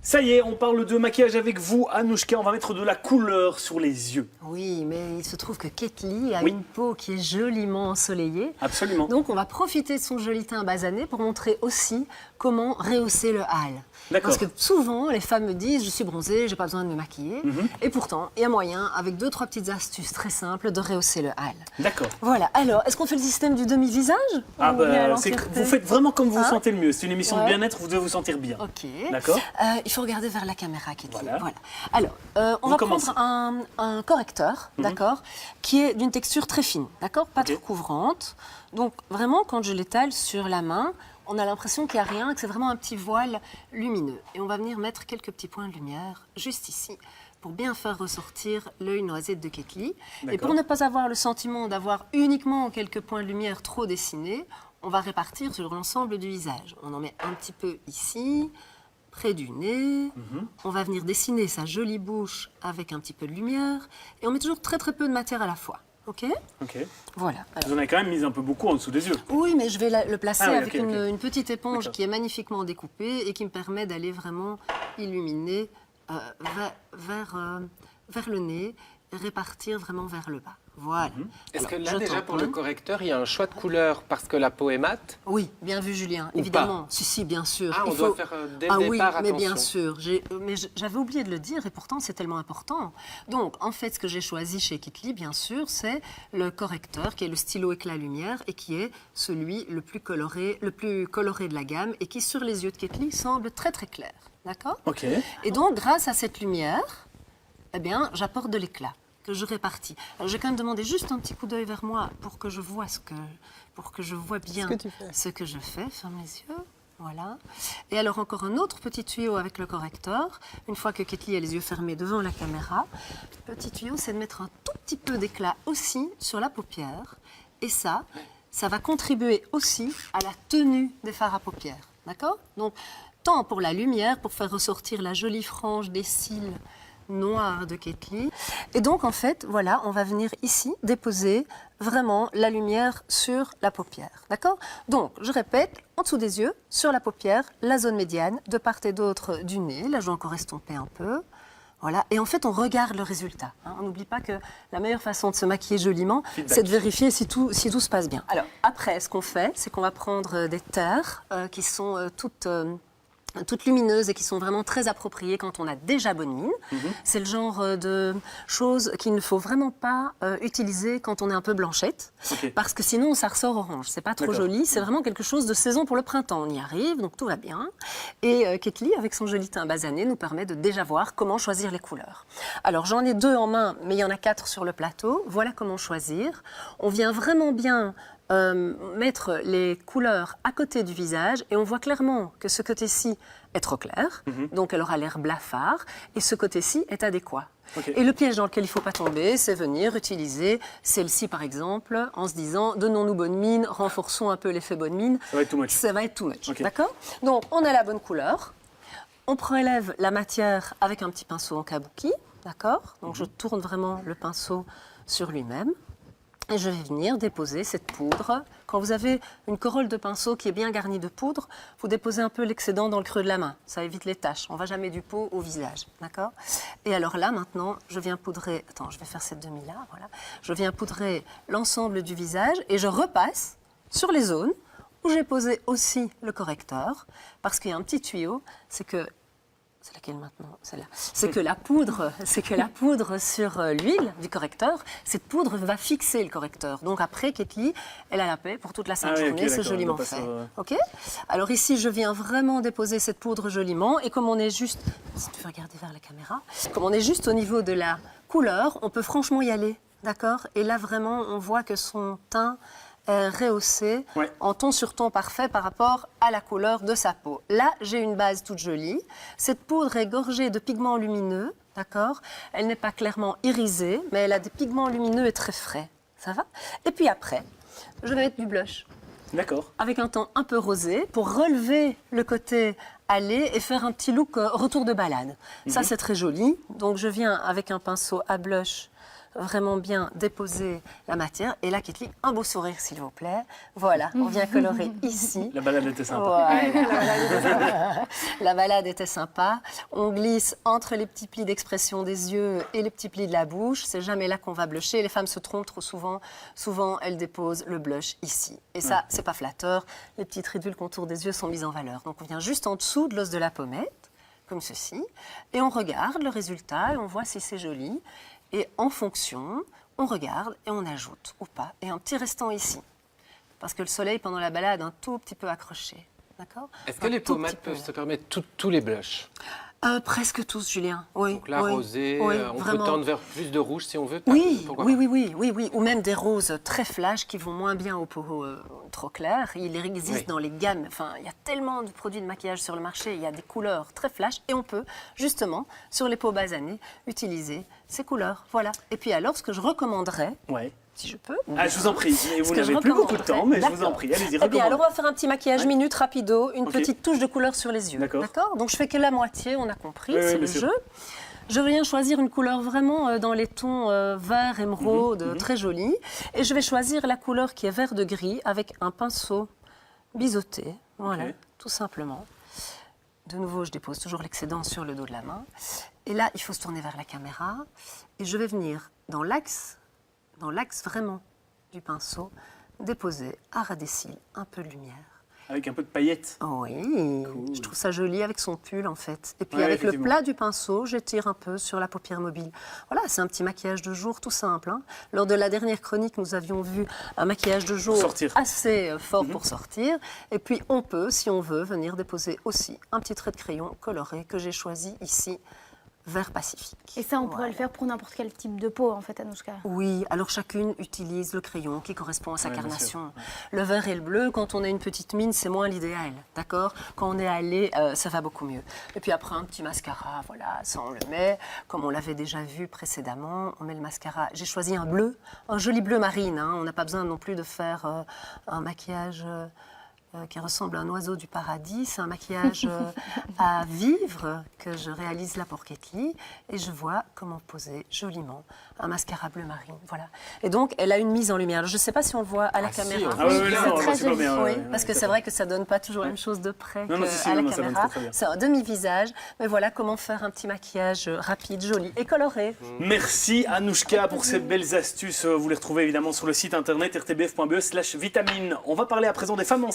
Ça y est, on parle de maquillage avec vous, Anouchka. On va mettre de la couleur sur les yeux. Oui, mais il se trouve que Ketli a Oui. une peau qui est joliment ensoleillée. Absolument. Donc, on va profiter de son joli teint basané pour montrer aussi comment rehausser le hâle. D'accord. Parce que souvent, les femmes me disent « je suis bronzée, j'ai pas besoin de me maquiller Et pourtant, il y a moyen, avec 2-3 petites astuces très simples, de rehausser le hâle. D'accord. Voilà. Alors, est-ce qu'on fait le système du demi-visage Ah ou bien à bah, l'entièreté vous faites vraiment comme vous vous Hein sentez le mieux. C'est une émission de Ouais. bien-être, vous devez vous sentir bien. Ok. D'accord. Il faut regarder vers la caméra, Ketli. Voilà. Alors, on Vous va commencez. prendre un correcteur, d'accord, qui est d'une texture très fine, d'accord, pas trop couvrante. Donc, vraiment, quand je l'étale sur la main, on a l'impression qu'il n'y a rien, que c'est vraiment un petit voile lumineux. Et on va venir mettre quelques petits points de lumière juste ici pour bien faire ressortir l'œil noisette de Ketli. Et D'accord. pour ne pas avoir le sentiment d'avoir uniquement quelques points de lumière trop dessinés, on va répartir sur l'ensemble du visage. On en met un petit peu ici, près du nez. On va venir dessiner sa jolie bouche avec un petit peu de lumière. Et on met toujours très très peu de matière à la fois. OK? Ok. Voilà. Alors, Vous en avez quand même mis un peu beaucoup en dessous des yeux. oui, mais je vais le placer Ah oui, avec ok, ok. une petite éponge D'accord. qui est magnifiquement découpée et qui me permet d'aller vraiment illuminer vers le nez et répartir vraiment vers le bas. Voilà. Est-ce que Alors, là, je déjà, pour le tamponne. correcteur, il y a un choix de couleur parce que la peau est mate? Oui, bien vu, Julien. Ou Évidemment. Si, bien sûr. Ah, on Il doit faut- faire dès Ah le oui, départ mais attention. bien sûr. J'avais oublié de le dire et pourtant c'est tellement important. Donc, en fait, ce que j'ai choisi chez Ketli, bien sûr, c'est le correcteur qui est le stylo éclat lumière et qui est celui le plus coloré de la gamme et qui, sur les yeux de Ketli, semble très très clair. D'accord? Ok. Et donc, grâce à cette lumière, eh bien, j'apporte de l'éclat que je répartis. Alors, j'ai quand même demandé juste un petit coup d'œil vers moi pour que je vois bien ce que je fais. Ferme les yeux. Voilà. Et alors, encore un autre petit tuyau avec le correcteur. Une fois que Ketli a les yeux fermés devant la caméra, le petit tuyau, c'est de mettre un tout petit peu d'éclat aussi sur la paupière. Et ça va contribuer aussi à la tenue des fards à paupières. D'accord? Donc, tant pour la lumière, pour faire ressortir la jolie frange des cils noirs de Ketli. Et donc, en fait, voilà, on va venir ici déposer vraiment la lumière sur la paupière. D'accord? Donc, je répète, en dessous des yeux, sur la paupière, la zone médiane, de part et d'autre du nez. Là, je vais encore estomper un peu. Voilà. Et en fait, on regarde le résultat. Hein. On n'oublie pas que la meilleure façon de se maquiller joliment, Feedback. c'est de vérifier si tout se passe bien. Alors, après, ce qu'on fait, c'est qu'on va prendre des terres qui sont toutes lumineuses et qui sont vraiment très appropriées quand on a déjà bonne mine. C'est le genre de choses qu'il ne faut vraiment pas utiliser quand on est un peu blanchette, Ok. parce que sinon ça ressort orange. C'est pas trop D'accord. joli, c'est vraiment quelque chose de saison pour le printemps. On y arrive, donc tout va bien. Et Ketli, avec son joli teint basané, nous permet de déjà voir comment choisir les couleurs. Alors j'en ai 2 en main, mais il y en a 4 sur le plateau. Voilà comment choisir. On vient vraiment bien mettre les couleurs à côté du visage et on voit clairement que ce côté-ci est trop clair, donc elle aura l'air blafard, et ce côté-ci est adéquat. Ok. Et le piège dans lequel il ne faut pas tomber, c'est venir utiliser celle-ci par exemple, en se disant donnons-nous bonne mine, renforçons un peu l'effet bonne mine. Ça va être too much. Ça va être too much, Ok. d'accord? Donc on a la bonne couleur, on prélève la matière avec un petit pinceau en kabuki, d'accord? Donc je tourne vraiment le pinceau sur lui-même. Et je vais venir déposer cette poudre. Quand vous avez une corolle de pinceau qui est bien garnie de poudre, vous déposez un peu l'excédent dans le creux de la main. Ça évite les taches. On ne va jamais du pot au visage. D'accord? Et alors là, maintenant, je viens poudrer... Attends, je vais faire cette demi-là. Voilà. Je viens poudrer l'ensemble du visage et je repasse sur les zones où j'ai posé aussi le correcteur. Parce qu'il y a un petit tuyau, c'est que... C'est laquelle maintenant? Celle-là. C'est que la poudre sur l'huile du correcteur, cette poudre va fixer le correcteur. Donc après, Ketli, elle a la paix pour toute la sainte Ah oui, ok, journée, c'est d'accord, joliment on doit fait. pas Ok? Alors ici, je viens vraiment déposer cette poudre joliment. Et comme on est juste, si tu veux regarder vers la caméra, comme on est juste au niveau de la couleur, on peut franchement y aller. D'accord? Et là, vraiment, on voit que son teint est rehaussé Ouais. en ton sur ton parfait par rapport à la couleur de sa peau. Là, j'ai une base toute jolie. Cette poudre est gorgée de pigments lumineux, d'accord? Elle n'est pas clairement irisée, mais elle a des pigments lumineux et très frais. Ça va? Et puis après, je vais mettre du blush D'accord. avec un ton un peu rosé pour relever le côté allé et faire un petit look retour de balade. Ça, c'est très joli. Donc, je viens avec un pinceau à blush vraiment bien déposer la matière. Et là, Ketli, un beau sourire, s'il vous plaît. Voilà, on vient colorer ici. La balade était sympa. Voilà. La balade était sympa. On glisse entre les petits plis d'expression des yeux et les petits plis de la bouche. C'est jamais là qu'on va blusher. Les femmes se trompent trop souvent. Souvent, elles déposent le blush ici. Et ça, c'est pas flatteur. Les petites ridules contours des yeux sont mises en valeur. Donc, on vient juste en dessous de l'os de la pommette, comme ceci. Et on regarde le résultat et on voit si c'est joli. Et en fonction, on regarde et on ajoute ou pas. Et un petit restant ici. Parce que le soleil, pendant la balade, un tout petit peu accroché. D'accord ? Est-ce que les pommades peuvent se permettre tous les blushs? Presque tous, Julien. Oui. Donc la rosée, oui, on vraiment. peut tendre vers plus de rouge si on veut. Oui, pourquoi oui, pas. oui. Ou même des roses très flash qui vont moins bien aux peaux trop claires. Il existe dans les gammes. Enfin, il y a tellement de produits de maquillage sur le marché. Il y a des couleurs très flash et on peut justement sur les peaux basanées utiliser ces couleurs. Voilà. Et puis alors, ce que je recommanderais. Ouais. Si je peux. Ah, je vous en prie. Mais vous que je n'avez plus beaucoup de temps, mais je vous en D'accord. prie. Allez-y, Eh bien, recommandez. alors on va faire un petit maquillage minute rapido, une Ok. petite touche de couleur sur les yeux. D'accord. Donc je fais que la moitié, on a compris, Oui, c'est oui, le bien sûr. jeu. Je viens choisir une couleur vraiment dans les tons vert, émeraude, très jolie. Et je vais choisir la couleur qui est vert de gris avec un pinceau biseauté. Voilà, Ok. tout simplement. De nouveau, je dépose toujours l'excédent sur le dos de la main. Et là, il faut se tourner vers la caméra. Et je vais venir dans l'axe vraiment du pinceau, déposer à ras des cils un peu de lumière. Avec un peu de paillettes. Oui, je trouve ça joli avec son pull en fait. Et puis Ouais, avec le effectivement. plat du pinceau, j'étire un peu sur la paupière mobile. Voilà, c'est un petit maquillage de jour tout simple. Hein. Lors de la dernière chronique, nous avions vu un maquillage de jour sortir. assez fort pour sortir. Et puis on peut, si on veut, venir déposer aussi un petit trait de crayon coloré que j'ai choisi ici, vert pacifique. Et ça, on pourrait le faire pour n'importe quel type de peau, en fait, Anouchka. Oui, alors chacune utilise le crayon qui correspond à sa Ouais, bien carnation. Le vert et le bleu, quand on a une petite mine, c'est moins l'idéal, d'accord ? Quand on est allé, ça va beaucoup mieux. Et puis après, un petit mascara, voilà, ça on le met. Comme on l'avait déjà vu précédemment, on met le mascara. J'ai choisi un bleu, un joli bleu marine. Hein. On n'a pas besoin non plus de faire un maquillage... qui ressemble à un oiseau du paradis. C'est un maquillage à vivre que je réalise là pour Ketli. Et je vois comment poser joliment un mascara bleu marine. Voilà. Et donc, elle a une mise en lumière. Alors, je ne sais pas si on le voit à la si, caméra. on Ah oui, Oui, oui, c'est non, très c'est pas bien. Oui, ouais, ouais, parce que tout à c'est fait. vrai que ça ne donne pas toujours la même chose de près Non, non, si, qu'à la non, ça donne caméra. très, très bien. C'est un demi-visage. Mais voilà comment faire un petit maquillage rapide, joli et coloré. Merci Anouchka pour ces belles astuces. Vous les retrouvez évidemment sur le site internet rtbf.be/vitamine. On va parler à présent des femmes enceintes.